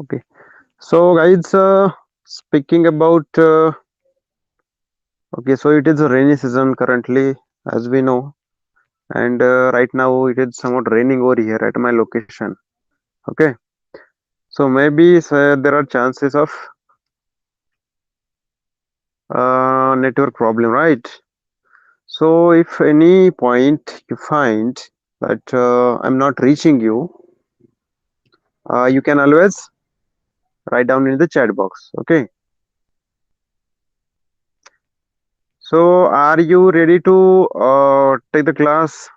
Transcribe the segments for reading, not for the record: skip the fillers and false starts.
Okay. So, guys, speaking about okay, so it is a rainy season currently, as we know, and right now it is somewhat raining over here at my location. Okay, so maybe there are chances of network problem, right? So, if any point you find that I'm not reaching you, you can always write down in the chat box. Okay. So, are you ready to take the class?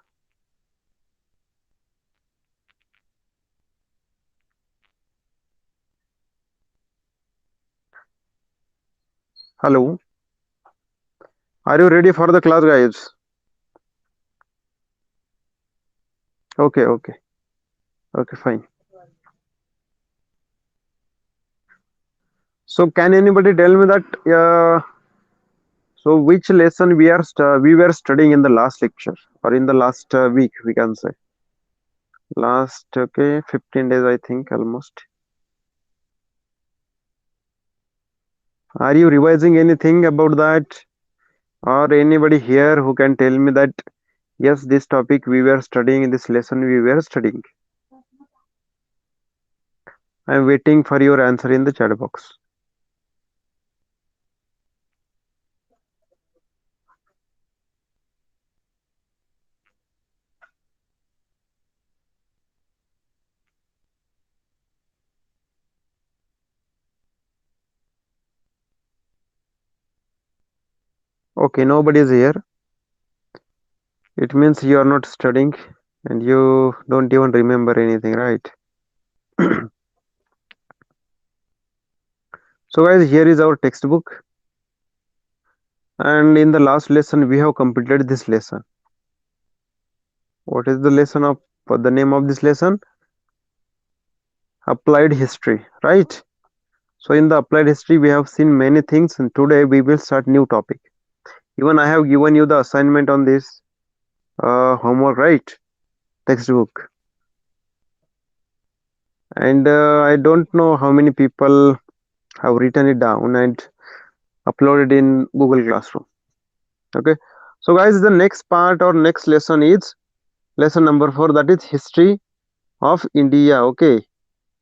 Hello. Are you ready for the class, guys? Okay, okay, okay, fine. So, can anybody tell me that? So, which lesson we were studying in the last lecture or in the last week? We can say last 15 days, I think almost. Are you revising anything about that, or anybody here who can tell me that? Yes, this topic we were studying in this lesson we were studying. I am waiting for your answer in the chat box. Okay, nobody is here. It means you are not studying and you don't even remember anything, right? So, guys, here is our textbook, and in the last lesson, we have completed this lesson. What is the lesson of what the name of this lesson? Applied history, right? So, in the applied history, we have seen many things, and today we will start new topic. Even I have given you the assignment on this homework, right? Textbook, and I don't know how many people have written it down and uploaded in Google Classroom. Okay, so guys, the next part or next lesson is lesson number 4, that is history of India. Okay,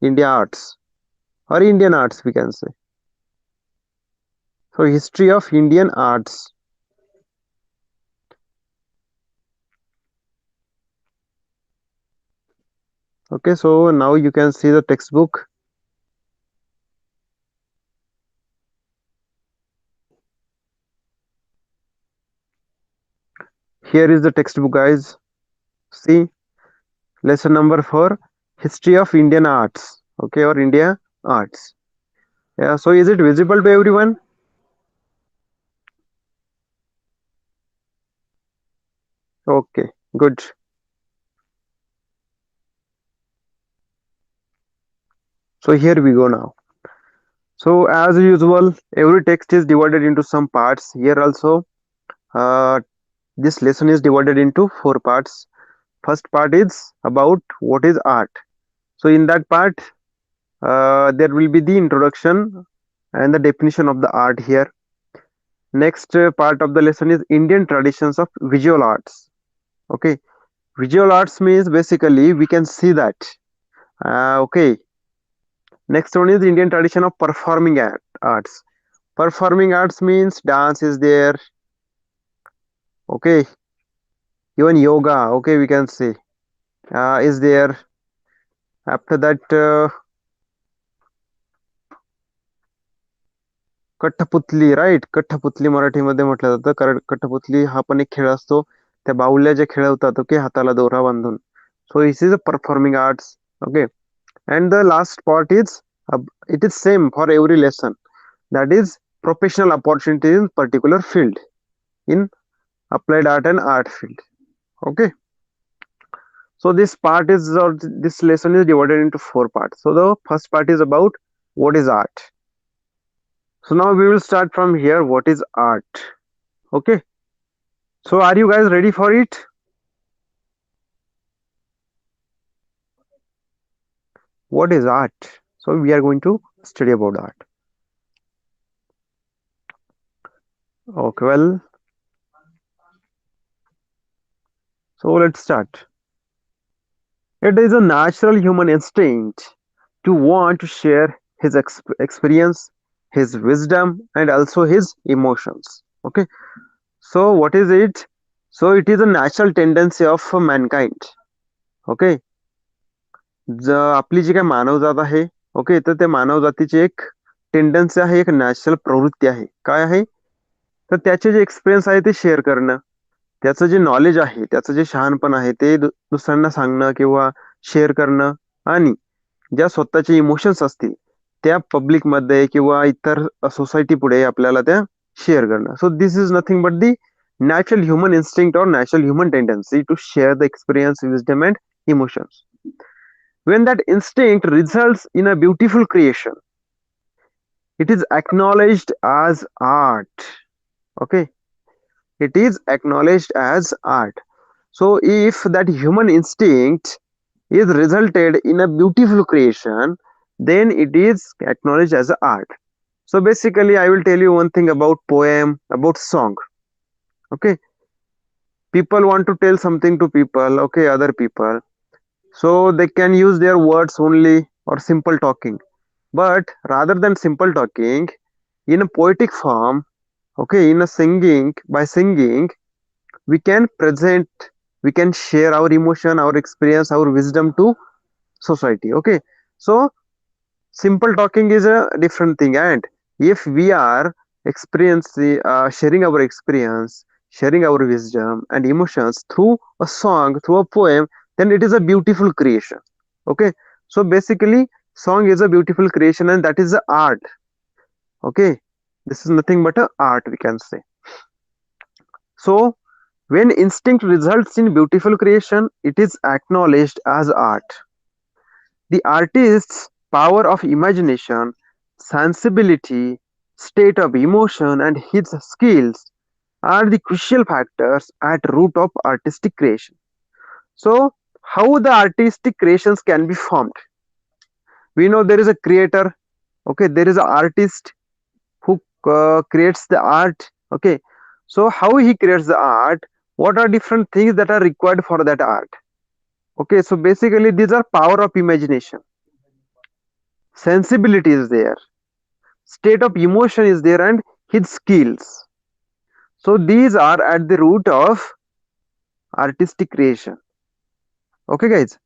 India arts or Indian arts, we can say. So, history of Indian arts. Okay, so now you can see the textbook. Here is the textbook, guys. See, lesson number 4, history of Indian arts. Okay, or India arts. Yeah, so is it visible to everyone? Okay, good. So, here we go now. So, as usual, every text is divided into some parts. Here also, uh, this lesson is divided into 4 parts. First part is about what is art. So, in that part, there will be the introduction and the definition of the art here. Next part of the lesson is Indian traditions of visual arts. Okay, visual arts means basically we can see that. Okay, next one is Indian tradition of performing arts. Performing arts means dance is there. Okay, even yoga. Okay, we can say is there. After that, कठपुतली right कठपुतली मराठीमध्ये म्हटलं जातं कारण कठपुतली हा पण एक खेळ असतो त्या बाहुल्या ज्या खेळवतात ओके हाताला दोरा बांधून so this is a performing arts okay and the last part is it is same for every lesson, that is professional opportunity in particular field in applied art and art field. Okay, so this part is or this lesson is divided into 4 parts. So the first part is about what is art. So now we will start from here, what is art. Okay, so are you guys ready for it? What is art? So we are going to study about that. Okay, well, so let's start. It is a natural human instinct to want to share his experience, his wisdom, and also his emotions. Okay, so what is it? So it is a natural tendency of mankind. Okay, आपली जी काय मानवजात आहे, okay, तर त्या मानवजातीची एक tendency आहे, एक natural प्रवृत्ती आहे. काय आहे? तर त्याचे जे एक्सपिरियन्स आहे ते शेअर करणं, त्याचं जे नॉलेज आहे, त्याचं जे शहाणपण आहे ते दुसऱ्यांना सांगणं किंवा शेअर करणं, आणि ज्या स्वतःचे इमोशन्स असतील त्या पब्लिक मध्ये किंवा इतर सोसायटी पुढे आपल्याला त्या शेअर करणं. So this is nothing but the natural human instinct or natural human tendency to share the experience, wisdom, and emotions. When that instinct results in a beautiful creation, it is acknowledged as art. Okay, it is acknowledged as art. So, if that human instinct is resulted in a beautiful creation, then it is acknowledged as art. So, basically, I will tell you one thing about poem, about song. Okay, people want to tell something to people, okay, other people, so they can use their words only or simple talking. But rather than simple talking, in a poetic form, okay, in a singing, by singing, we can present, we can share our emotion, our experience, our wisdom to society. Okay, so simple talking is a different thing, and if we are experiencing, sharing our experience, sharing our wisdom and emotions through a song, through a poem, then it is a beautiful creation. Okay, so basically song is a beautiful creation, and that is the art. Okay, this is nothing but a art, we can say. So when instinct results in beautiful creation, it is acknowledged as art. The artist's power of imagination, sensibility, state of emotion, and his skills are the crucial factors at root of artistic creation. So, how the artistic creations can be formed? We know there is a creator, okay, there is an artist who creates the art, okay. So, how he creates the art? What are different things that are required for that art? Okay, so basically these are power of imagination, sensibility is there, state of emotion is there, and his skills. So these are at the root of artistic creation. Okay guys,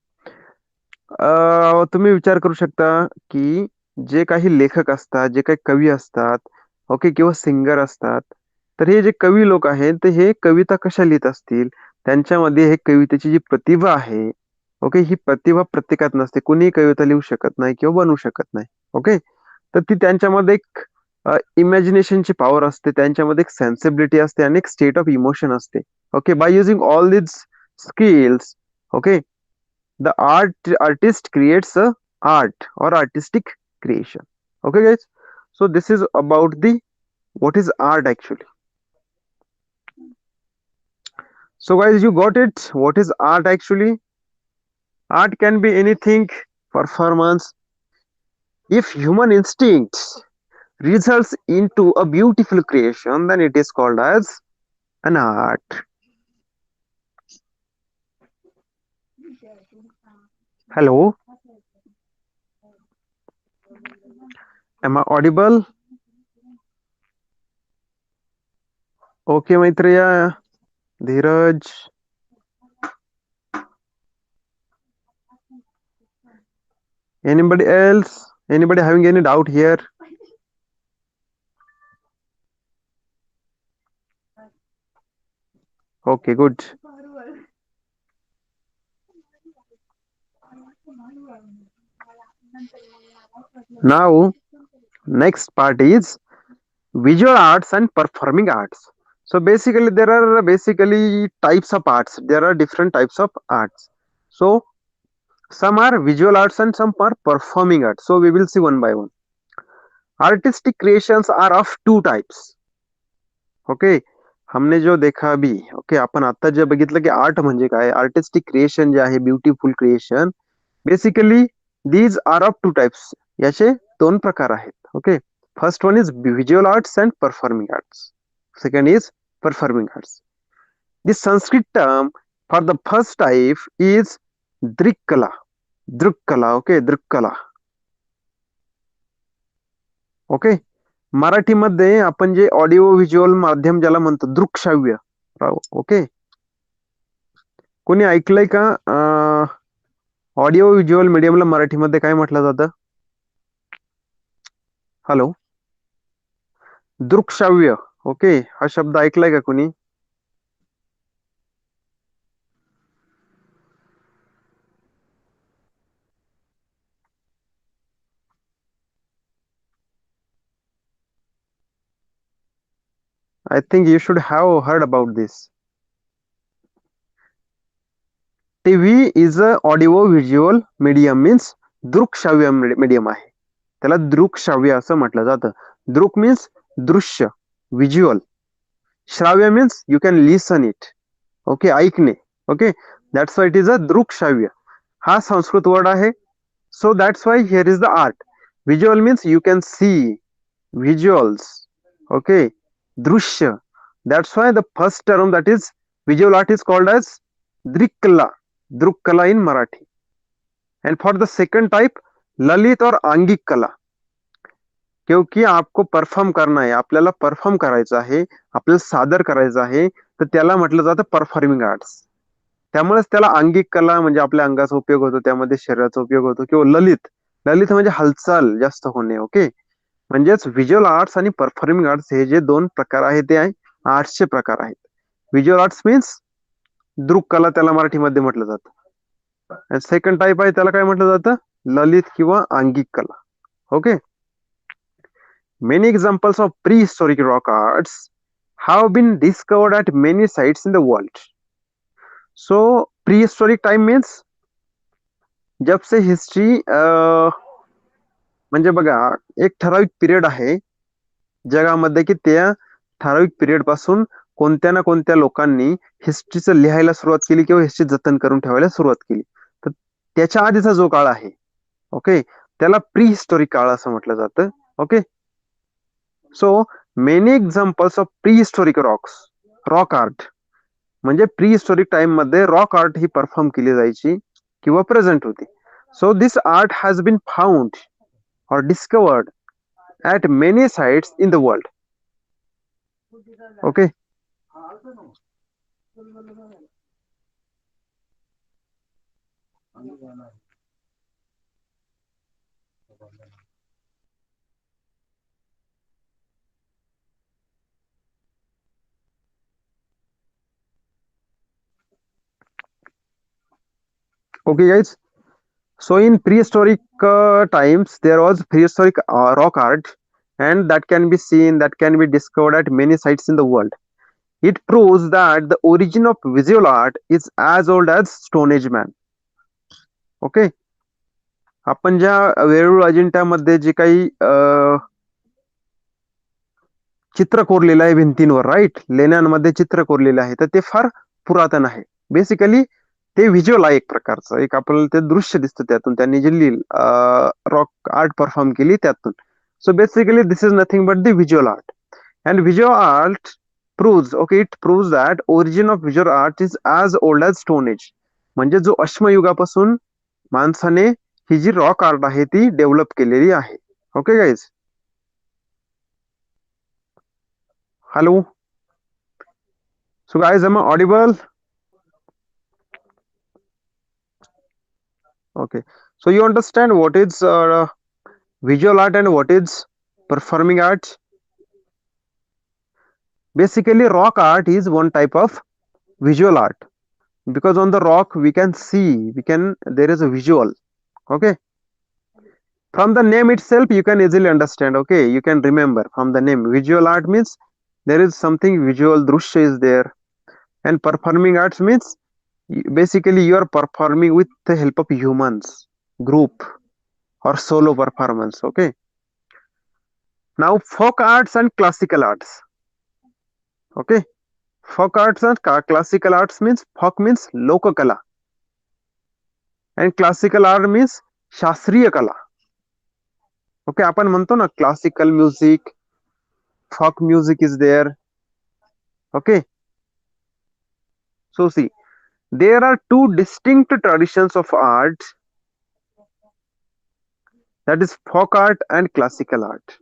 तुम्ही विचार करू शकता की जे काही लेखक असतात, जे काही कवी असतात, ओके, किंवा सिंगर असतात, तर हे जे कवी लोक आहेत ते हे कविता कशा लिहित असतील, त्यांच्यामध्ये हे कवितेची जी प्रतिभा आहे, ओके, ही प्रतिभा प्रत्येकात नसते, कुणीही कविता लिहू शकत नाही किंवा बनवू शकत नाही. ओके, तर ती त्यांच्यामध्ये एक इमॅजिनेशनची पॉवर असते, त्यांच्यामध्ये एक सेन्सिबिलिटी असते आणि एक स्टेट ऑफ इमोशन असते. Okay, by using all these skills, okay, the artist creates a art or artistic creation. Okay guys, so this is about the what is art actually. So guys, you got it, what is art actually? Art can be anything, performance. If human instincts results into a beautiful creation, then it is called as an art. Hello, am I audible? Okay, Maitreya, Dheeraj. Anybody else? Anybody having any doubt here? Okay, good. Now, next part is visual arts and performing arts. So basically, there are basically types of arts. There are different types of arts. So some are visual arts and some are performing arts. So we will see one by one. Artistic creations are of two types. Okay, हमने जो देखा अभी, okay, आपण आता जे बघितलं की art म्हणजे काय, आर्टिस्टिक क्रिएशन जे आहे, beautiful creation, basically these are of two types. याचे दोन प्रकार आहेत. Okay, first one is visual arts and performing arts. Second is performing arts. The Sanskrit term for the first type is Drikkala. Drikkala, okay, Drikkala. Okay, मराठीमध्ये आपण जे audio visual माध्यम ज्याला म्हणतो दृकश्राव्य. Okay, कोणी ऐकलंय का ऑडिओ व्हिज्युअल मीडियमला मराठीमध्ये काय म्हटलं जातं? हॅलो, दृकश्राव्य. ओके, हा शब्द ऐकलाय का कोणी? I think you should have heard about this. TV is a audio visual medium, means दृकश्राव्य मीडियम आहे. त्याला दृकश्राव्य असं म्हटलं जातं. दृक मीन्स दृश्य, व्हिज्युअल. श्राव्य means you can listen it. Okay, ऐकणे. Okay, that's why it is a दृकश्राव्य. हा संस्कृत वर्ड आहे. So that's why here is the art. Visual means you can see, visuals. Okay, दृश्य. That's why the first term, that is visual art, is called as Drikkala. Drukkala in Marathi. And for the second type, Lalit or Angik Kala. क्योंकि आपको perform करना है, आपल्याला perform करायचं आहे, आपल्याला सादर करायचं आहे, तर त्याला म्हटलं जातं परफॉर्मिंग आर्ट्स. त्यामुळेच त्याला अंगिक कला म्हणजे आपल्या अंगाचा उपयोग होतो, त्यामध्ये शरीराचा उपयोग होतो. किंवा ललित, ललित म्हणजे हालचाल जास्त होणे. ओके, म्हणजेच व्हिज्युअल आर्ट्स आणि परफॉर्मिंग आर्ट्स हे जे दोन प्रकार आहेत ते आर्ट्सचे प्रकार आहेत. व्हिज्युअल आर्ट्स मीन्स दृक कला, त्याला मराठीमध्ये म्हटलं जातं. सेकंड टाईप आहे त्याला काय म्हटलं जातं? ललित किंवा अंगिक कला. Okay, many examples of prehistoric rock arts have been discovered at many sites in the world. So prehistoric time means जब से हिस्ट्री म्हणजे बघा, एक ठराविक पिरियड आहे जगामध्ये की त्या ठराविक पिरियड पासून कोणत्या ना कोणत्या लोकांनी हिस्ट्रीचं लिहायला सुरुवात केली किंवा हिस्ट्री जतन करून ठेवायला सुरुवात केली. तर त्याच्या आधीचा जो काळ आहे, ओके, त्याला प्री हिस्टोरिक काळ असं म्हटलं जातं. Okay, so many examples of prehistoric rock art म्हणजे प्री हिस्टोरिक टाइम मध्ये रॉक आर्ट ही परफॉर्म केली जायची किंवा प्रेझेंट होती. So this art has been found or discovered at many sites in the world. Okay. Okay, guys. So in prehistoric times, there was prehistoric rock art, and that can be seen, that can be discovered at many sites in the world. It proves that the origin of visual art is as old as Stone Age man. Okay. आपण ज्या वेरूळ अजिंठ्यामध्ये जे काही चित्र कोरलेलं आहे भिंतींवर, right, लेण्यांमध्ये चित्र कोरलेलं आहे, तर ते फार पुरातन आहे. बेसिकली ते व्हिज्युअल आहे एक प्रकारचं, एक आपल्याला ते दृश्य दिसतं त्यातून, त्यांनी जे रॉक आर्ट परफॉर्म केली त्यातून. So basically this is nothing but the visual art. And visual art proves, okay, it proves that origin of visual art is as old as stone age. म्हणजे जो अश्मयुगापासून माणसाने ही जी रॉक आर्ट आहे ती develop केलेली आहे. Okay guys, hello, so guys, am I audible? Okay, so you understand what is visual art and what is performing art? Basically rock art is one type of visual art, because on the rock we can see, there is a visual. Okay, from the name itself you can easily understand. Okay, you can remember from the name, visual art means there is something visual, drushya is there. And performing arts means basically you are performing with the help of humans, group or solo performance. Okay, now folk arts and classical arts. Okay, folk arts and classical arts means folk means lokakala and classical art means shastriya kala. Okay, आपण म्हणतो ना classical music, folk music is there. Okay, so see, there are two distinct traditions of art, that is folk art and classical art.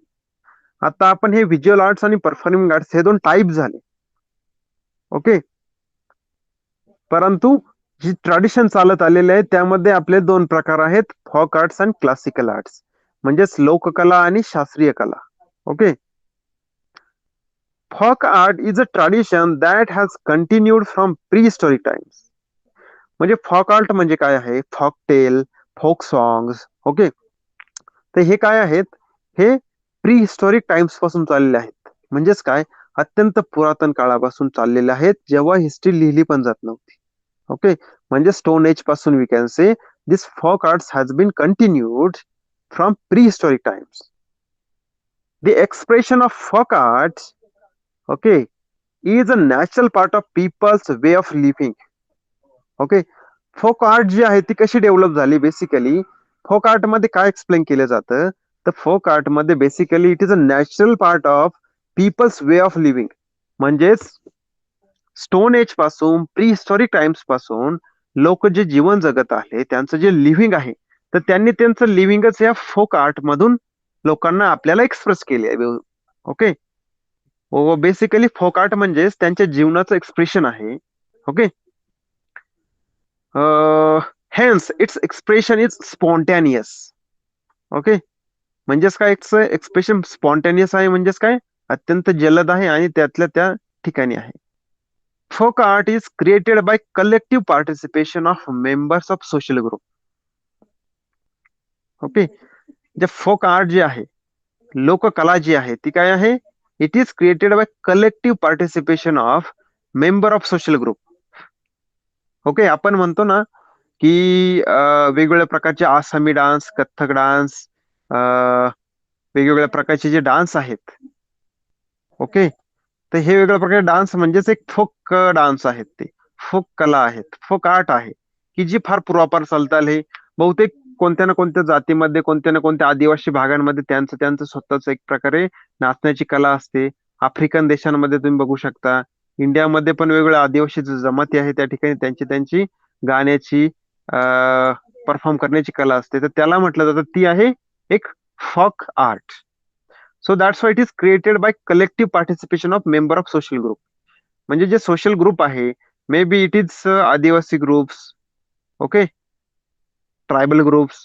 आता आपण हे visual arts आणि performing arts हे दोन type झाले. Okay, परंतु जी tradition चालत आलेले आहे त्यामध्ये आपले दोन प्रकार आहेत, फॉक आर्ट्स आणि क्लासिकल आर्ट्स, म्हणजेच लोककला आणि शास्त्रीय कला. Okay, folk art is a tradition that has continued from prehistoric times. म्हणजे फॉक आर्ट म्हणजे काय आहे, फॉक टेल, फोक सॉंग्स. ओके, तर हे काय आहेत, हे प्री हिस्टॉरिक टाइम्स पासून चाललेले आहेत. म्हणजेच काय, अत्यंत पुरातन काळापासून चाललेले आहेत, जेव्हा हिस्ट्री लिहिली पण जात नव्हती. ओके, म्हणजे स्टोन एज पासून we can say this folk arts has been continued from prehistoric times. The expression of folk arts, okay, is a natural part of people's way of living. Okay, folk art जी आहे ती कशी develop झाली, basically फोक art मध्ये काय explain केलं जातं, तर फोक आर्ट मध्ये basically it is a natural part of people's way of living. म्हणजेच स्टोन एज पासून प्री हिस्टॉरिक टाइम्स पासून लोक जे जीवन जगत आहे, त्यांचं जे लिव्हिंग आहे, तर त्यांनी त्यांचं लिव्हिंगच या फोक आर्ट मधून लोकांना आपल्याला एक्सप्रेस केले आहे. ओके, बेसिकली फोक आर्ट म्हणजेच त्यांच्या जीवनाचं एक्सप्रेशन आहे. Okay, hence its expression is spontaneous. Okay, म्हणजेच काय, एक्सप्रेशन स्पॉन्टॅनियस आहे, म्हणजेच काय, अत्यंत जलद आहे आणि त्यातल्या त्या ठिकाणी आहे. Folk art is created by collective participation of members of social group. Okay, जे फोक आर्ट जे आहे, लोककला जी आहे ती काय आहे, it is created by collective participation of member of social group. Okay, आपण म्हणतो ना की वेगवेगळ्या प्रकारचे आसामी डान्स, कथ्थक डान्स, वेगवेगळ्या प्रकारचे जे डान्स आहेत. ओके, तर हे वेगवेगळ्या प्रकारचे डान्स म्हणजेच एक फोक डान्स आहेत, ते फोक कला आहेत, फोक आर्ट आहे, की जी फार पूर्वापार चालत आले. बहुतेक कोणत्या ना कोणत्या जातीमध्ये, कोणत्या ना कोणत्या आदिवासी भागांमध्ये त्यांचं त्यांचं स्वतःच एक प्रकारे नाचण्याची कला असते. आफ्रिकन देशांमध्ये तुम्ही बघू शकता, इंडियामध्ये पण वेगवेगळ्या आदिवासी जमाती आहे, त्या ठिकाणी त्यांची त्यांची गाण्याची परफॉर्म करण्याची कला असते, तर त्याला म्हटलं जातं ती आहे एक folk art. So that's why it is created by collective participation of member of social group. म्हणजे जे सोशल ग्रुप आहे, may be it is adivasi groups, okay, tribal groups,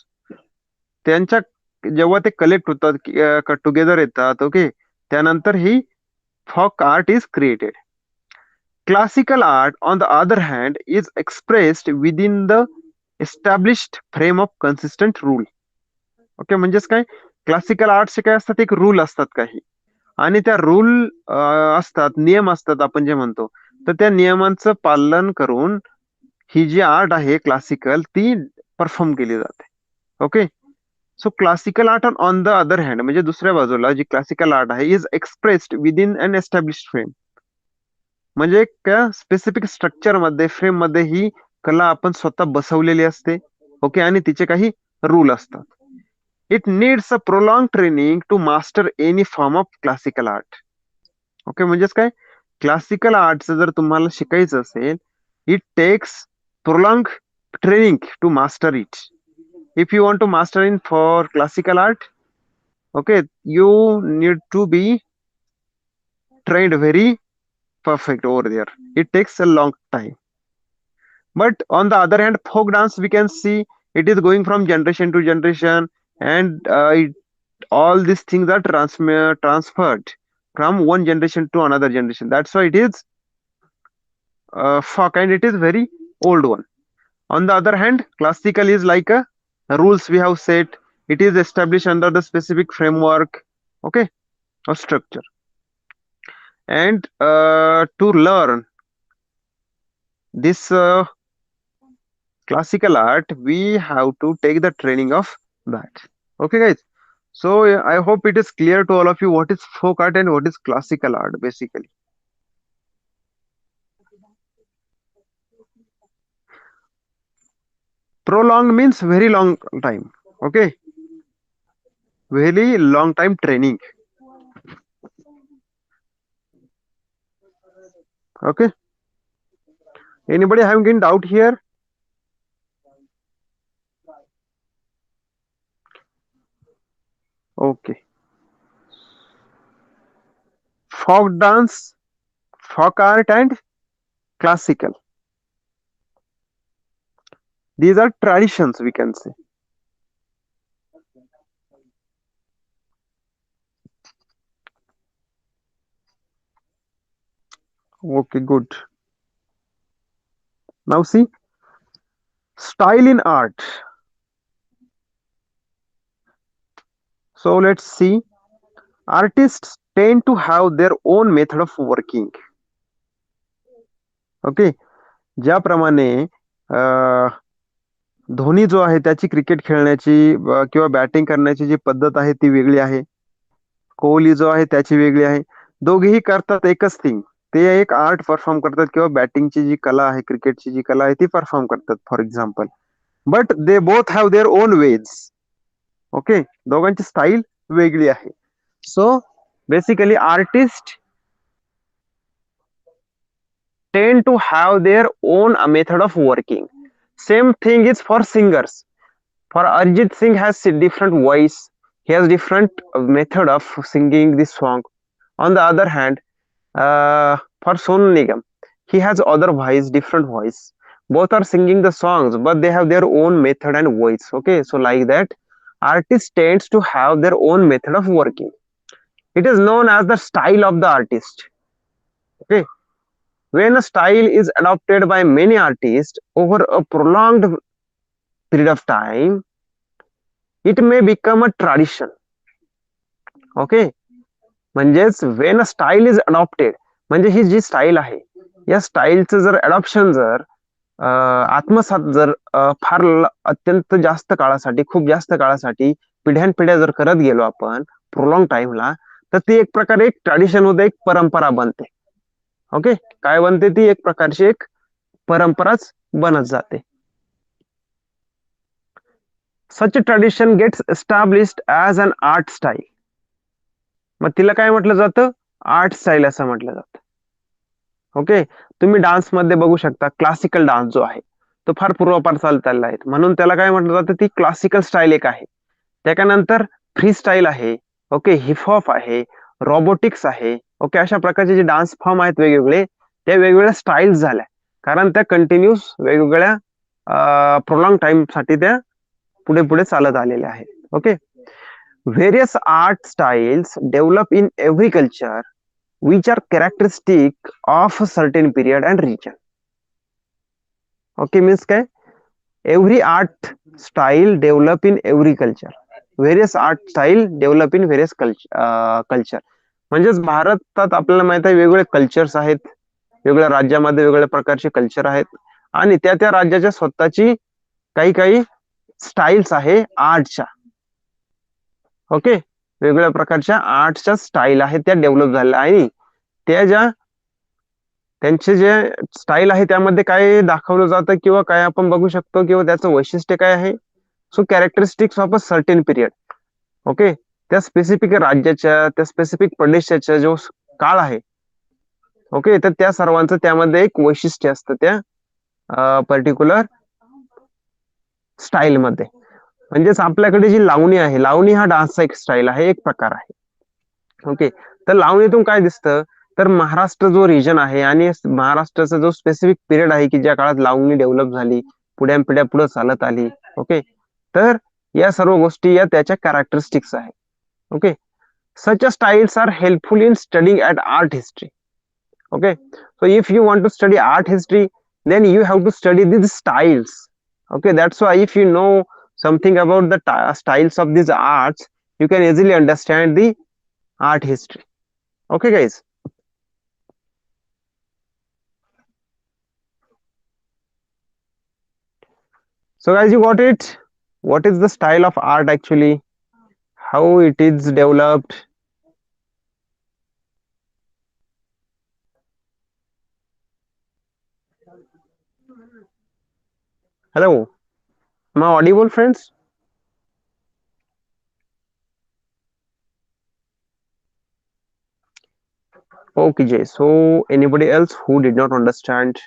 त्यांच्या जेव्हा ते कलेक्ट होतात, टुगेदर येतात, ओके, त्यानंतर ही folk art is created. Classical art on the other hand is expressed within the established frame of consistent rule. Okay, म्हणजेच काय, classical आर्टचे काय असतात, एक रूल असतात काही, आणि त्या रूल असतात, नियम असतात आपण जे म्हणतो, तर त्या नियमांचं पालन करून ही जी आर्ट आहे क्लासिकल, ती परफॉर्म केली जाते. Okay, so classical art on the other hand म्हणजे दुसऱ्या बाजूला जी क्लासिकल आर्ट आहे is expressed within an established frame. म्हणजे एका स्पेसिफिक स्ट्रक्चर मध्ये, फ्रेम मध्ये ही कला आपण स्वतः बसवलेली असते. ओके, आणि तिचे काही रूल असतात. It needs a prolong training to master any form of classical art. Okay, म्हणजेच काय, क्लासिकल आर्टचं जर तुम्हाला शिकायचं असेल, it takes prolong training to master it. If you want to master in for classical art, okay, you need to be trained very perfect over there. It takes a long time. But on the other hand, folk dance, we can see it is going from generation to generation, and all these things are transferred from one generation to another generation. That's why it is folk, and it is very old one. On the other hand, classical is like a rules we have set. It is established under the specific framework, okay, or structure. And to learn this classical art, we have to take the training of that. Okay, guys. So I hope it is clear to all of you what is folk art and what is classical art, basically. Prolonged means very long time. Okay. very long time training. Okay, anybody having any doubt here? Okay, folk dance, folk art, and classical. These are traditions, we can say. Okay, good. Now see, style in art. So let's see. Artists tend to have their own method of working. Okay, ज्याप्रमाणे धोनी जो आहे त्याची cricket खेळण्याची किंवा batting करण्याची जी पद्धत आहे ती वेगळी आहे. कोहली जो आहे त्याची वेगळी आहे. दोघेही करतात एकच थिंग. ते एक आर्ट परफॉर्म करतात किंवा बॅटिंगची जी कला आहे, क्रिकेटची जी कला आहे ती परफॉर्म करतात for example. But they both have their own ways. Okay, दोघांची स्टाईल वेगळी आहे. So basically artist tend to have their own method of working. Same thing is for singers. For Arjit Singh has a different voice. He has different method of singing this song. On the other hand, for Sonu Nigam, he has other voice, different voice. Both are singing the songs, but they have their own method and voice. Okay, so like that, artist tends to have their own method of working. It is known as the style of the artist. Okay, when a style is adopted by many artists over a prolonged period of time, it may become a tradition. Okay, म्हणजेच when a style is adopted, म्हणजे ही जी style आहे या स्टाईलचं जर adoption जर आत्मसात जर फार अत्यंत जास्त काळासाठी, खूप जास्त काळासाठी पिढ्यानपिढ्या जर करत गेलो आपण प्रोलॉंग टाइमला, तर ती एक प्रकारे एक ट्रॅडिशन होते, एक परंपरा बनते. ओके, काय बनते ती? एक प्रकारची एक परंपराच बनत जाते. Such tradition gets established as an art style. मग तिला काय म्हटलं जातं? आर्ट स्टाईल असं म्हटलं जातं. ओके, तुम्ही डान्स मध्ये बघू शकता क्लासिकल डान्स जो आहे तो फार पूर्वापार चालत आलेला आहे, म्हणून त्याला काय म्हटलं जातं? ती क्लासिकल स्टाईल एक आहे. त्याच्यानंतर फ्री स्टाईल आहे. ओके, हिपहॉप आहे, रोबोटिक्स आहे. ओके, अशा प्रकारचे जे डान्स फॉर्म आहेत वेगवेगळे, त्या वेगवेगळ्या स्टाईल्स झाल्या, कारण त्या कंटिन्यूस वेगवेगळ्या प्रोलॉंग टाइम साठी त्या पुढे पुढे चालत आलेल्या आहेत. Okay, various art styles develop in every culture which are characteristic of a certain period and region. Okay, means काय? Every art style develop in every culture. Various art style develop in various culture. म्हणजेच भारतात आपल्याला माहित आहे वेगवेगळे cultures आहेत, वेगवेगळ्या राज्यामध्ये वेगवेगळ्या प्रकारचे कल्चर आहेत, आणि त्या त्या राज्याच्या स्वतःची काही काही स्टाईल्स आहे आर्टच्या. ओके, वेगवेगळ्या प्रकारच्या आर्टच्या स्टाईल आहेत त्या डेव्हलप झालेल्या आहे. त्या ज्या त्यांचे जे स्टाईल आहे त्यामध्ये काय दाखवलं जातं किंवा काय आपण बघू शकतो किंवा त्याचं वैशिष्ट्य काय आहे? So characteristics of a certain period. Okay, त्या स्पेसिफिक राज्याच्या, त्या स्पेसिफिक प्रदेशाच्या जो काळ आहे, ओके, तर त्या सर्वांचं त्यामध्ये एक वैशिष्ट्य असतं त्या पर्टिक्युलर स्टाईल मध्ये. म्हणजेच आपल्याकडे जी लावणी आहे, लावणी हा डान्सचा एक स्टाईल आहे, एक प्रकार आहे. ओके, तर लावणीतून काय दिसतं? तर महाराष्ट्र जो रिजन आहे आणि महाराष्ट्राचा जो स्पेसिफिक पिरियड आहे की ज्या काळात लावणी डेव्हलप झाली, पुढ्या पिढ्या पुढे चालत आली. ओके, तर या सर्व गोष्टी या त्याच्या कॅरेक्टरिस्टिक्स आहेत. Okay, such a styles are helpful in studying at art history. Okay, so if you want to study art history, then you have to study these styles. Okay, that's why if you know something about the styles of these arts, you can easily understand the art history. Okay, guys. So, guys, you got it. What is the style of art actually? How it is developed? Hello, am I audible, friends? Okay, Jay. So, anybody else who did not understand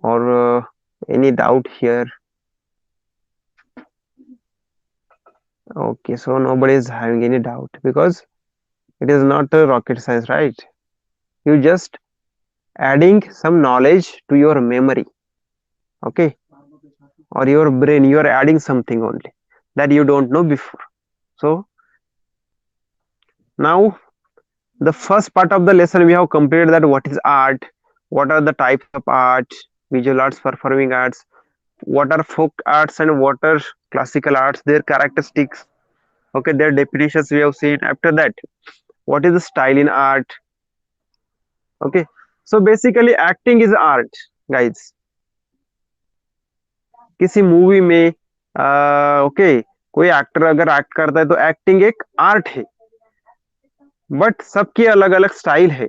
or any doubt here? Okay, so nobody is having any doubt because it is not a rocket science, right? You just adding some knowledge to your memory, okay, or your brain. You are adding something only that you don't know before. So now the first part of the lesson we have completed, that what is art, what are the types of art, visual arts, performing arts, what are folk arts and what are classical arts, their characteristics, okay, their definitions we have seen. After that, what is the style in art, okay. So basically acting is art, guys. किसी movie में okay कोई actor अगर act करता है तो acting एक art है, but सबकी अलग अलग स्टाइल है।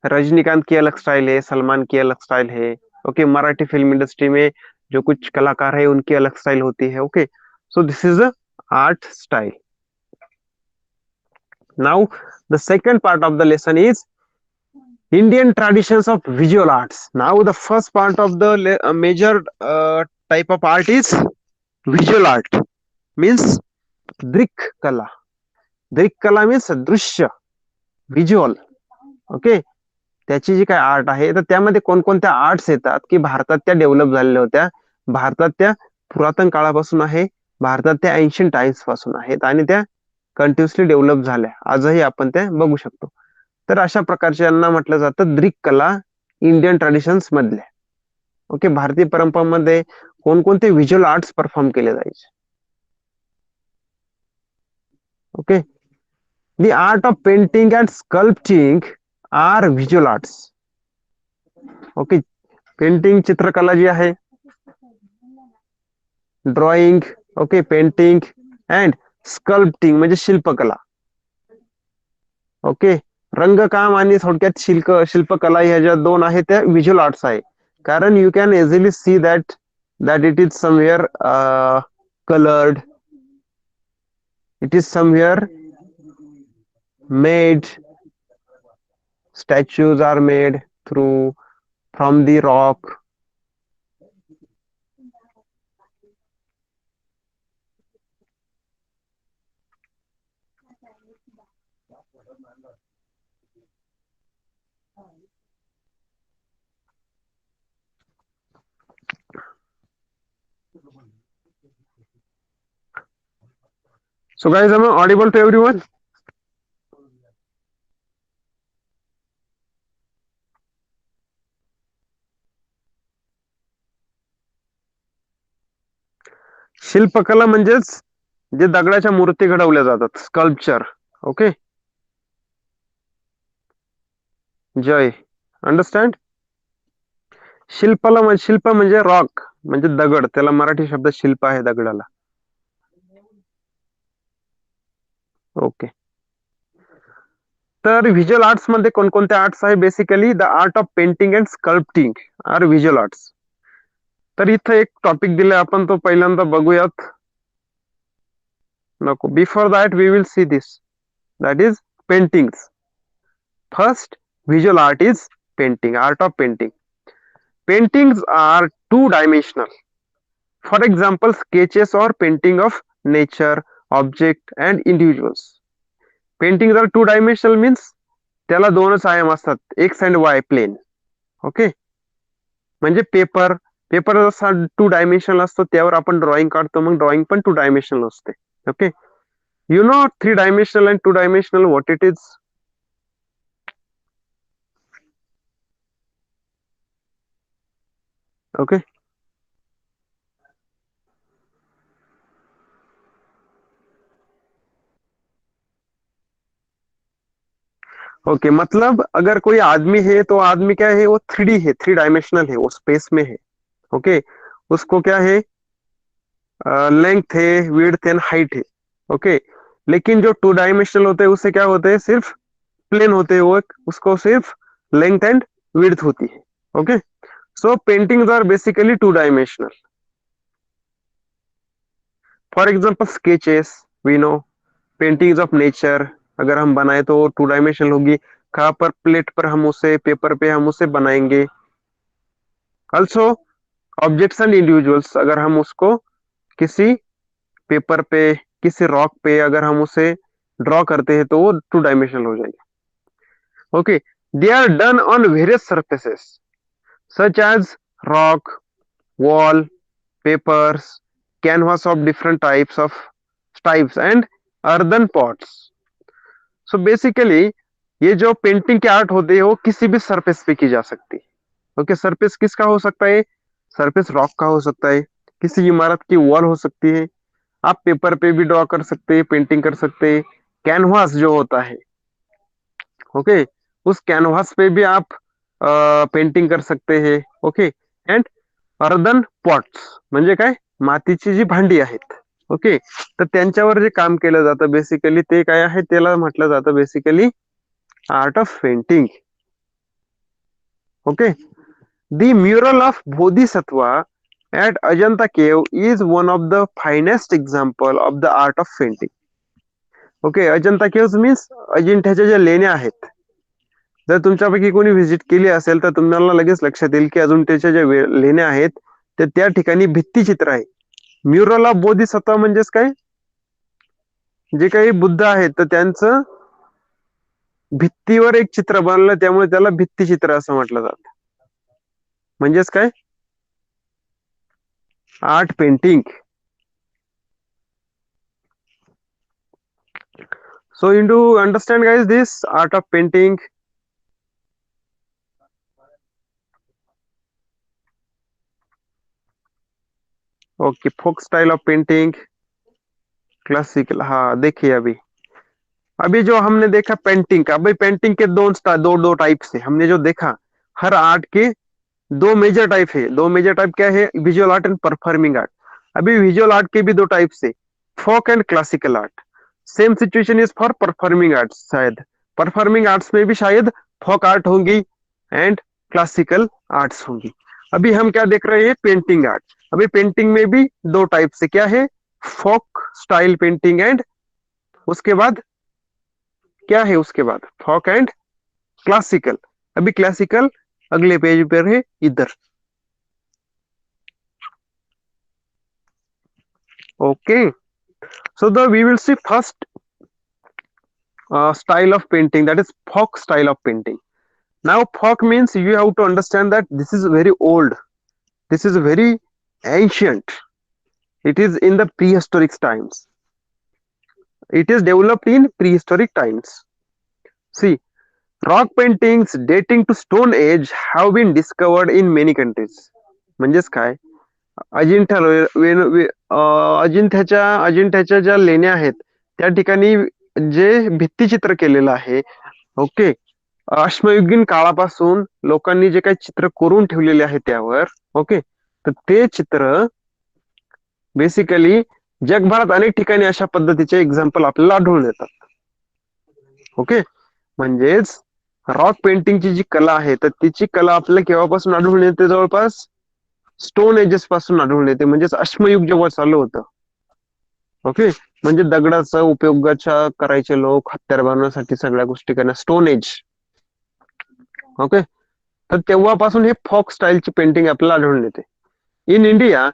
रजनीकांत की अलग स्टाइल है, सलमान की अलग स्टाइल है, ओके। मराठी फिल्म इंडस्ट्री में जो कुछ कलाकार है उनकी अलग स्टाइल होती है, okay. So this is a art style. Now the second part of the lesson is Indian traditions of visual arts. Now the first part of the major type of art is visual art, means दृक कला. दृक कला means दृश्य, visual, okay. त्याची जी काय art आहे तर त्यामध्ये कोणकोणत्या आर्ट्स येतात की भारतात त्या डेव्हलप झालेल्या होत्या, भारतात त्या पुरातन काळापासून आहे, भारतात त्या एन्शियंट टाइम्स पासून आहेत आणि त्या कंटिन्युअसली डेव्हलप झाल्या, आजही आपण त्या बघू शकतो. तर अशा प्रकारच्या यांना म्हटलं जातं दृक कला इंडियन ट्रेडिशन्स मधल्या, ओके. भारतीय परंपरांमध्ये कोणकोणते व्हिज्युअल आर्ट्स परफॉर्म केले जायचे, okay. The art of painting and sculpting are visual arts. Okay, painting चित्रकला जी आहे, drawing, okay, painting and sculpting म्हणजे शिल्पकला, ओके. रंगकाम आणि थोडक्यात शिल्पकला ह्या ज्या दोन आहेत त्या व्हिज्युअल आर्ट्स आहे. कारण you can easily see that that it is somewhere colored, it is somewhere made, statues are made through from the rock. So guys, am I audible to everyone? शिल्पकला म्हणजेच जे दगडाच्या मूर्ती घडवल्या जातात, स्कल्पचर, ओके. जय, understand. शिल्प म्हणजे rock, म्हणजे दगड, त्याला मराठी शब्द शिल्प आहे दगडाला, ओके. तर व्हिज्युअल आर्ट्स मध्ये कोणकोणते आर्ट्स आहे? Basically the art of painting and sculpting are visual arts. तर इथं एक टॉपिक दिलाय, आपण तो पहिल्यांदा बघूयात. नको, before that we will see this, that is paintings. First visual art is painting, art of painting. Paintings are two-dimensional. For example, sketches or painting of nature, object and individuals. Paintings are two-dimensional means त्याला दोनच आयाम असतात, X and Y plane, okay. म्हणजे paper, paper जसा two dimensional असतो त्यावर आपण drawing काढतो, मग ड्रॉइंग पण टू डायमेन्शनल असते, okay. You know three dimensional and two dimensional what it is? Okay. Okay, मतलब अगर कोई आदमी है तो आदमी क्या है, वो थ्री डी है, थ्री डायमेंशनल है, वो स्पेस में है, ओके. उसको क्या है, लेंथ है, विड्थ एंड हाइट है, ओके. लेकिन जो टू डायमेंशनल होते हैं उससे क्या होते हैं, सिर्फ प्लेन होते हैं, वो उसको सिर्फ लेंथ एंड विड्थ होती है, okay. So paintings are basically two dimensional. For example sketches, we know. Paintings of nature अगर हम बनाए तो टू डायमेंशनल होगी, कहाँ पर, प्लेट पर हम उसे, पेपर पे हम उसे बनाएंगे। ऑल्सो ऑब्जेक्ट्स एंड इंडिविजुअल्स, अगर हम उसको किसी पेपर पे, किसी रॉक पे अगर हम उसे ड्रॉ करते हैं तो वो टू डायमेंशनल हो जाएगा। Okay, they are done on various surfaces such as rock, wall, papers, canvas of different types and earthen pots. So basically ये जो पेंटिंग की आर्ट होती है वो किसी भी सरफेस पे की जा सकती है। ओके, सरफेस किसका हो सकता है? सरफेस रॉक का हो सकता है, किसी इमारत की वॉल हो सकती है, आप पेपर पे भी ड्रॉ कर सकते हैं, पेंटिंग कर सकते हैं। कैनवास जो होता है, ओके, उस कैनवास पे भी आप पेंटिंग कर सकते हैं। ओके, एंड अर्धन पॉट्स म्हणजे काय, मातीची जी भांडी आहेत, ओके, तर त्यांच्यावर जे काम केलं जातं बेसिकली ते काय आहे, त्याला म्हटलं जातं basically art of painting. Okay, the mural of Bodhisattva at Ajanta cave is one of the finest example of the art of painting. Okay, Ajanta caves means अजिंठ्याच्या ज्या लेण्या आहेत, जर तुमच्यापैकी कोणी व्हिजिट केली असेल तर तुम्हाला लगेच लक्षात येईल की अजिंठ्याच्या ज्या लेण्या आहेत ते त्या ठिकाणी भित्तिचित्र आहे. म्युरल ऑफ बोधिसत्व म्हणजेच काय, जे काही बुद्ध आहेत तर त्यांचं भित्तीवर एक चित्र बनलं, त्यामुळे त्याला भित्तिचित्र असं म्हटलं जातं. म्हणजेच काय, art painting. So you do understand guys this art of painting? Okay, folk style of painting, classical. हाँ देखिए अभी अभी जो हमने देखा पेंटिंग का, भाई पेंटिंग के दो टाइप से हमने जो देखा, हर आर्ट के दो मेजर टाइप है. दो मेजर टाइप क्या है? Visual art and performing art. अभी विजुअल आर्ट के भी दो टाइप से, folk and classical art. Same situation is for performing arts. शायद परफॉर्मिंग आर्ट्स में भी शायद फोक आर्ट होंगी एंड क्लासिकल आर्ट्स होंगी. अभी हम क्या देख रहे हैं? Painting art. अभी पेंटिंग में भी दो टाइप से, क्या है? फोक स्टाइल पेंटिंग एंड उसके बाद क्या है? उसके बाद फोक एंड क्लासिकल. अभी क्लासिकल अगले पेज पर है इधर. Okay, so we will see first style of painting, that is folk style of painting. Now folk means you have to understand that this is very old, this is very ancient, it is in the prehistoric times, it is developed in prehistoric times. See, rock paintings dating to stone age have been discovered in many countries. म्हणजेच काय, अजिंठा अजिंठ्याच्या ज्या लेण्या आहेत त्या ठिकाणी जे भित्तिचित्र केलेलं आहे, okay, अश्मयुगीन काळापासून लोकांनी जे काही चित्र कोरून ठेवलेले आहे त्यावर, ओके, तर ते चित्र बेसिकली जगभरात अनेक ठिकाणी अशा पद्धतीचे एक्झाम्पल आपल्याला आढळून येतात. ओके, म्हणजेच रॉक पेंटिंगची जी कला आहे तर तिची कला आपल्याला केव्हापासून आढळून येते? जवळपास स्टोन एजेस पासून आढळून येते, म्हणजेच अश्मयुग जेव्हा चालू होतं. ओके, म्हणजे दगडाचा उपयोगाच्या करायचे लोक, हत्यार बनवण्यासाठी सगळ्या गोष्टी करण्या, स्टोन एज. ओके, तर तेव्हापासून हे फोक स्टाईलची पेंटिंग आपल्याला आढळून येते. In India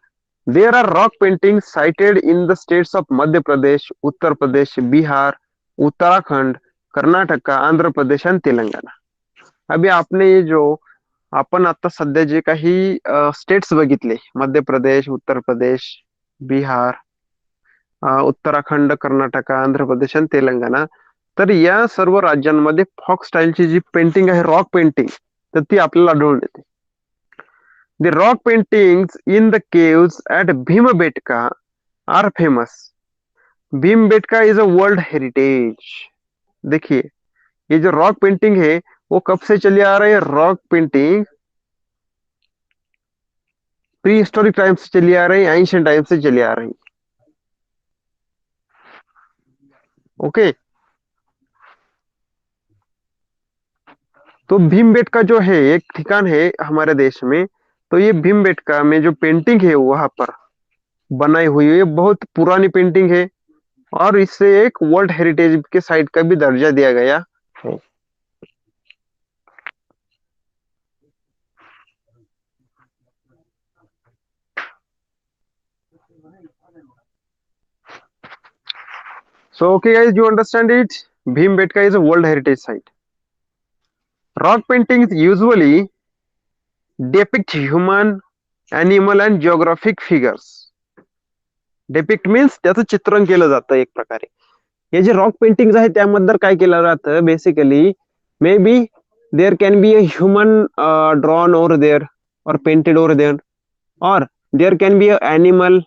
there are rock painting sited in the states of Madhya Pradesh, Uttar Pradesh, Bihar, Uttarakhand, Karnataka, Andhra Pradesh आणि तेलंगणा. अभी आपने ये जो आपण आता सध्या जे काही स्टेट्स बघितले, मध्य प्रदेश, उत्तर प्रदेश, बिहार, उत्तराखंड, कर्नाटक, आंध्र प्रदेश आणि तेलंगणा, तर या सर्व राज्यांमध्ये फॉक स्टाईलची जी पेंटिंग आहे, रॉक पेंटिंग, तर ती आपल्याला आढळून येते. The rock paintings in the caves at Bhimbetka are famous. Bhimbetka is a world heritage. देखिए ये जो रॉक पेंटिंग है वो कब से चली आ रही है? Rock painting pre historic time से चली आ रही है, एंशिएंट टाइम से चली आ रही. ओके, तो भीमबेटका जो है एक ठिकान है हमारे देश में, तो ये भीमबेटका में जो पेंटिंग है वहां पर बनाई हुई है, बहुत पुरानी पेंटिंग है और इससे एक वर्ल्ड हेरिटेज के साइट का भी दर्जा दिया गया है. So okay guys, you understand it? Bhimbetka is a World Heritage Site. Rock paintings usually depict human, animal and geographic figures. Depict means त्याचं चित्रण केलं जातं एक प्रकारे. हे जे रॉक पेंटिंग आहे त्यामध्ये काय केलं जातं basically may be there can be a human drawn over there or painted over there, or there can be an animal,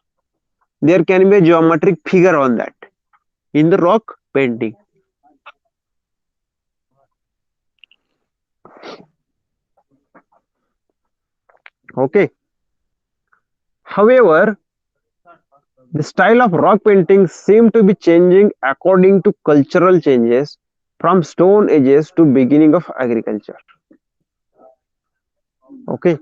there can be a geometric figure on that in the rock painting. Okay, however the style of rock painting seem to be changing according to cultural changes from stone ages to beginning of agriculture. Okay,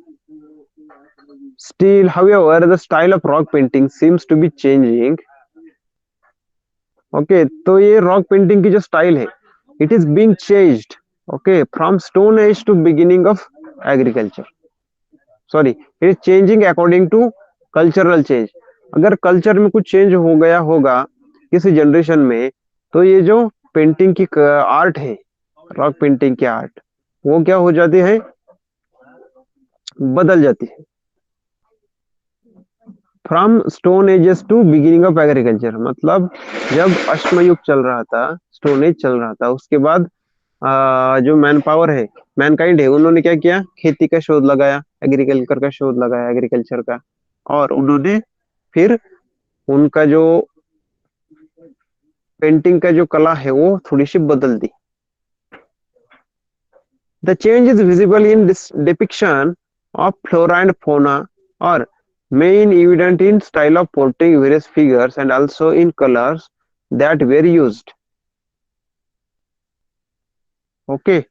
still however the style of rock painting seems to be changing. Okay तो ये rock painting की जो style है it is being changed okay from stone age to beginning of agriculture sorry it is changing according to cultural change अगर culture में कुछ change हो गया होगा किसी जनरेशन में तो ये जो पेंटिंग की आर्ट है रॉक पेंटिंग की आर्ट वो क्या हो जाती है बदल जाती है from stone ages to beginning of agriculture मतलब जब अश्म युग चल रहा था स्टोन एज चल रहा था उसके बाद जो मैन पावर है मैनकाइंड है उन्होंने क्या किया खेती का शोध लगाया एग्रीकल्चर का शोध लगाया एग्रीकल्चर का और उन्होंने फिर उनका जो पेंटिंग का जो कला है वो थोड़ी सी बदल दी the change is visible in this depiction of flora and fauna और main evident in style of portraying various figures and also in colors that were used. Okay,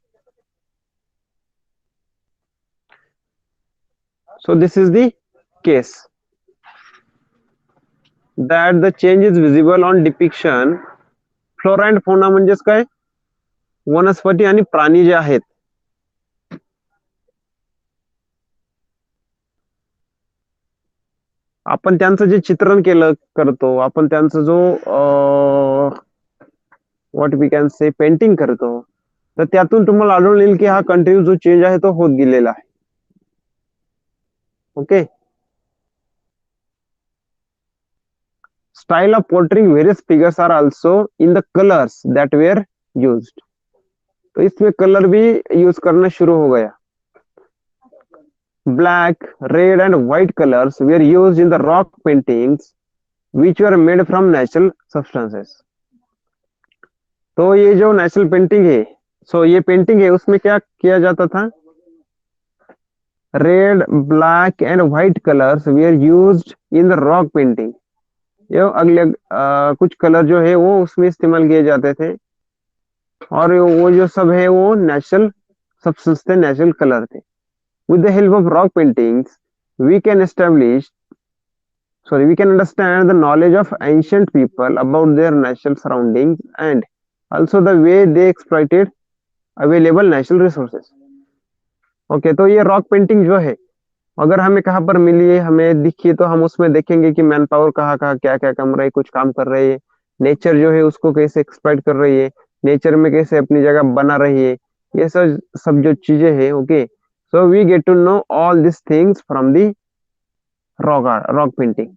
so this is the case that the change is visible on depiction. Flora and fauna म्हणजेच काय वनस्पती आणि प्राणी जे आहेत आपण त्यांचं जे चित्रण केलं करतो आपण त्यांचा जो what we can say painting करतो तर त्यातून तुम्हाला आढळून येईल की हा कंटिन्यू जो चेंज आहे तो होत गेलेला आहे okay style of portraying various figures are also in the colors that were used तो इसमें कलर भी यूज करना शुरू हो गया black red and white colors were used in the rock paintings which were made from natural substances तो ये जो नेचुरल पेंटिंग है ये पेंटिंग है उसमें क्या किया जाता था red black and white colours where used in the rock painting ये अगले कुछ कलर जो है वो उसमें इस्तेमाल किए जाते थे और वो जो सब है वो नेचुरल सब्सटेंस थे नेचुरल कलर थे with the help of rock paintings we can understand the knowledge of ancient people about their natural surroundings and also the way they exploited available natural resources okay तो ये rock painting जो है अगर हमें कहाँ पर मिली है हमें दिखी तो हम उसमें देखेंगे कि मैन पावर कहाँ कहाँ क्या क्या काम रही कुछ काम कर रही है नेचर जो है उसको कैसे एक्सप्लॉइट कर रही है नेचर में कैसे अपनी जगह बना रही है ये सब सब जो चीजें हैं okay so we get to know all this things from the rock painting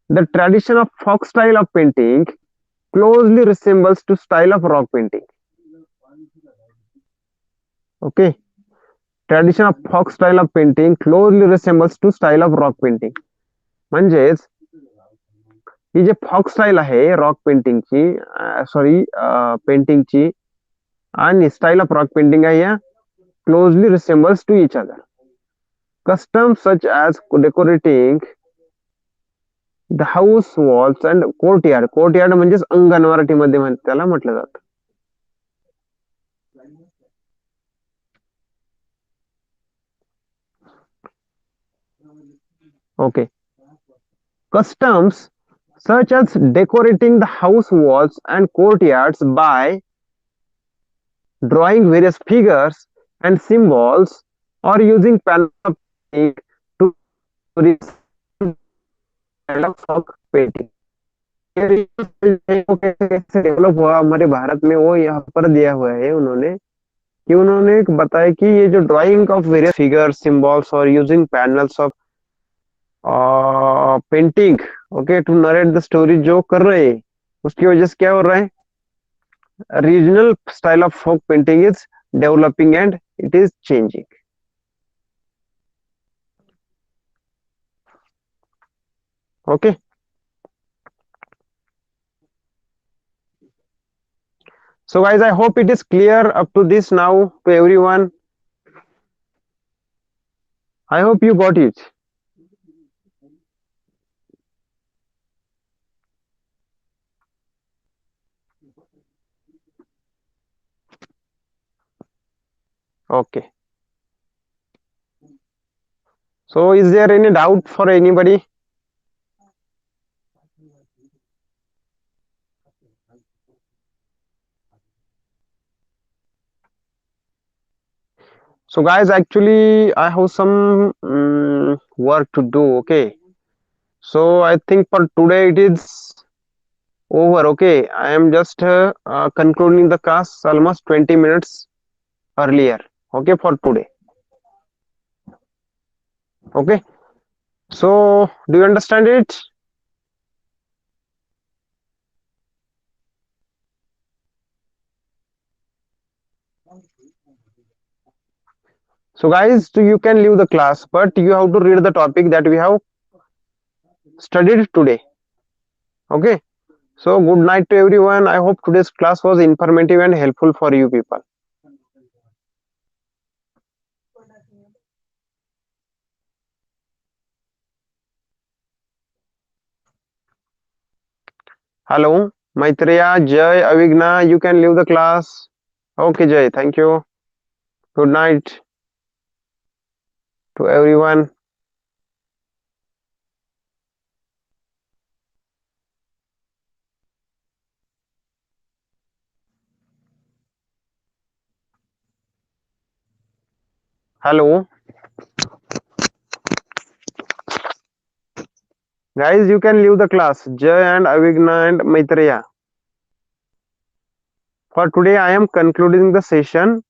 the tradition of folk style of painting closely resembles to style of rock painting okay tradition of folk style of painting closely resembles to style of rock painting म्हणजेच ही जे folk style आहे rock पेंटिंगची sorry पेंटिंगची आणि style of rock painting आहे या closely resembles to each other customs such as decorating the house walls and courtyard म्हणजेच अंगण मराठीमध्ये त्याला म्हटलं जातं okay customs such as decorating the house walls and courtyards by drawing various figures and symbols or using painting to fog painting. वो कैसे कैसे develop हुआ हमारे भारत में, वो यहाँ पर दिया हुआ है उन्होंने, कि उन्होंने एक बताया कि ये जो drawing of various figures symbols और using panels of painting, okay, to narrate the story जो कर रहे हैं, उसकी वजह से क्या हो रहा है, regional style of folk painting is developing and it is changing. Okay, so guys, I hope it is clear up to this now to everyone. I hope you got it. Okay, so is there any doubt for anybody? So guys, actually I have some work to do. Okay, so I think for today it is over. Okay, I am just concluding the class almost 20 minutes earlier. Okay, for today. Okay, so do you understand it? So guys, you can leave the class, but you have to read the topic that we have studied today. Okay, so good night to everyone. I hope today's class was informative and helpful for you people. Hello, Maitreya, Jay, Avigna, you can leave the class. Okay, Jay, thank you. Good night to everyone. Hello, guys, you can leave the class. Jay and Avigna and Maitreya. For today, I am concluding the session.